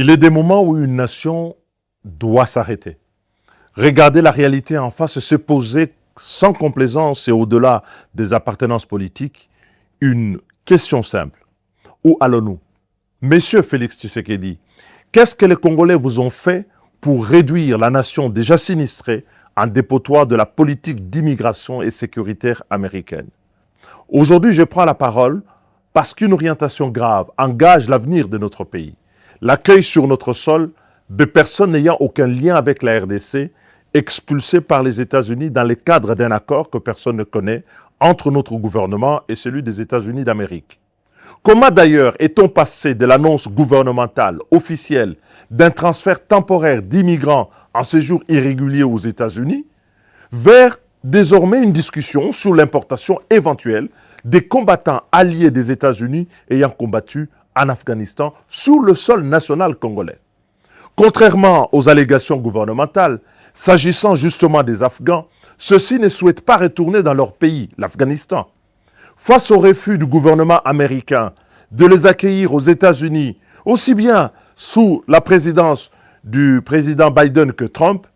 Il est des moments où une nation doit s'arrêter. Regarder la réalité en face et se poser sans complaisance et au-delà des appartenances politiques une question simple. Où allons-nous? Monsieur Félix Tshisekedi, qu'est-ce que les Congolais vous ont fait pour réduire la nation déjà sinistrée en dépotoir de la politique d'immigration et sécuritaire américaine? Aujourd'hui, je prends la parole parce qu'une orientation grave engage l'avenir de notre pays. L'accueil sur notre sol de personnes n'ayant aucun lien avec la RDC, expulsées par les États-Unis dans le cadre d'un accord que personne ne connaît entre notre gouvernement et celui des États-Unis d'Amérique. Comment d'ailleurs est-on passé de l'annonce gouvernementale officielle d'un transfert temporaire d'immigrants en séjour irrégulier aux États-Unis vers désormais une discussion sur l'importation éventuelle des combattants alliés des États-Unis ayant combattu en Afghanistan sous le sol national congolais? Contrairement aux allégations gouvernementales, s'agissant justement des Afghans, ceux-ci ne souhaitent pas retourner dans leur pays, l'Afghanistan. Face au refus du gouvernement américain de les accueillir aux États-Unis, aussi bien sous la présidence du président Biden que Trump,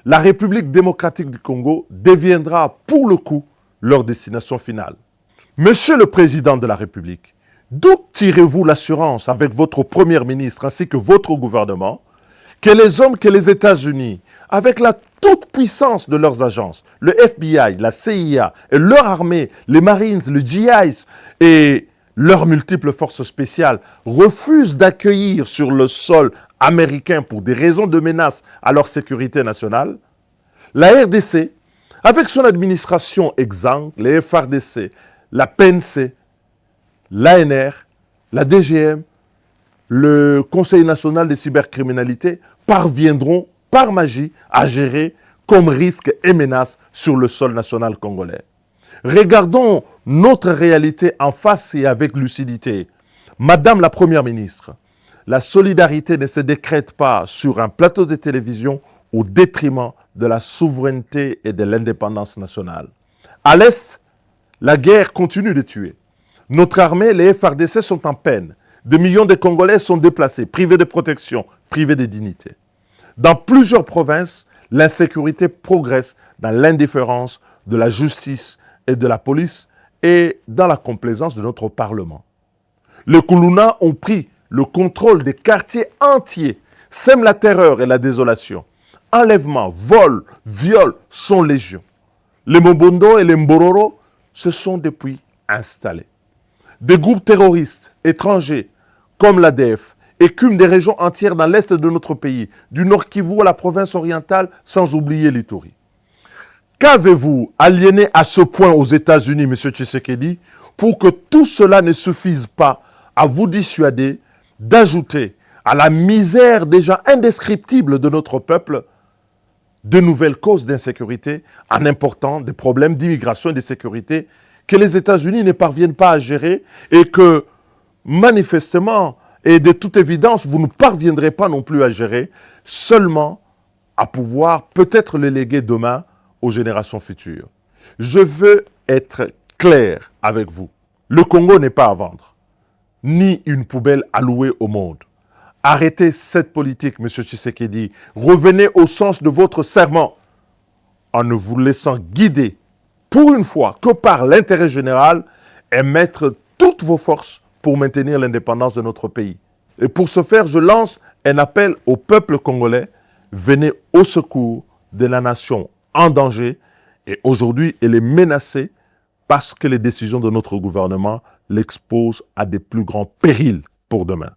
la République démocratique du Congo deviendra pour le coup leur destination finale. Monsieur le Président de la République, d'où tirez-vous l'assurance avec votre Premier ministre ainsi que votre gouvernement que les hommes que les États-Unis, avec la toute-puissance de leurs agences, le FBI, la CIA et leur armée, les Marines, le GIs et leurs multiples forces spéciales, refusent d'accueillir sur le sol américain pour des raisons de menace à leur sécurité nationale? La RDC, avec son administration exsangue, les FRDC, la PNC, l'ANR, la DGM, le Conseil national des cybercriminalités parviendront par magie à gérer comme risque et menace sur le sol national congolais. Regardons notre réalité en face et avec lucidité. Madame la Première ministre, la solidarité ne se décrète pas sur un plateau de télévision au détriment de la souveraineté et de l'indépendance nationale. À l'Est, la guerre continue de tuer. Notre armée, les FRDC sont en peine. Des millions de Congolais sont déplacés, privés de protection, privés de dignité. Dans plusieurs provinces, l'insécurité progresse dans l'indifférence de la justice et de la police et dans la complaisance de notre Parlement. Les Koulouna ont pris le contrôle des quartiers entiers, sèment la terreur et la désolation. Enlèvements, vols, viols sont légion. Les Mobondo et les Mbororo se sont depuis installés. Des groupes terroristes étrangers comme l'ADF écument des régions entières dans l'est de notre pays, du Nord Kivu à la province orientale, sans oublier l'Ituri. Qu'avez-vous aliéné à ce point aux États-Unis, M. Tshisekedi, pour que tout cela ne suffise pas à vous dissuader d'ajouter à la misère déjà indescriptible de notre peuple de nouvelles causes d'insécurité en important des problèmes d'immigration et de sécurité que les États-Unis ne parviennent pas à gérer et que, manifestement et de toute évidence, vous ne parviendrez pas non plus à gérer, seulement à pouvoir peut-être le léguer demain aux générations futures. Je veux être clair avec vous. Le Congo n'est pas à vendre, ni une poubelle à louer au monde. Arrêtez cette politique, M. Tshisekedi. Revenez au sens de votre serment en ne vous laissant guider pour une fois que par l'intérêt général et mettre toutes vos forces pour maintenir l'indépendance de notre pays. Et pour ce faire, je lance un appel au peuple congolais. Venez au secours de la nation en danger et aujourd'hui elle est menacée parce que les décisions de notre gouvernement l'exposent à des plus grands périls pour demain.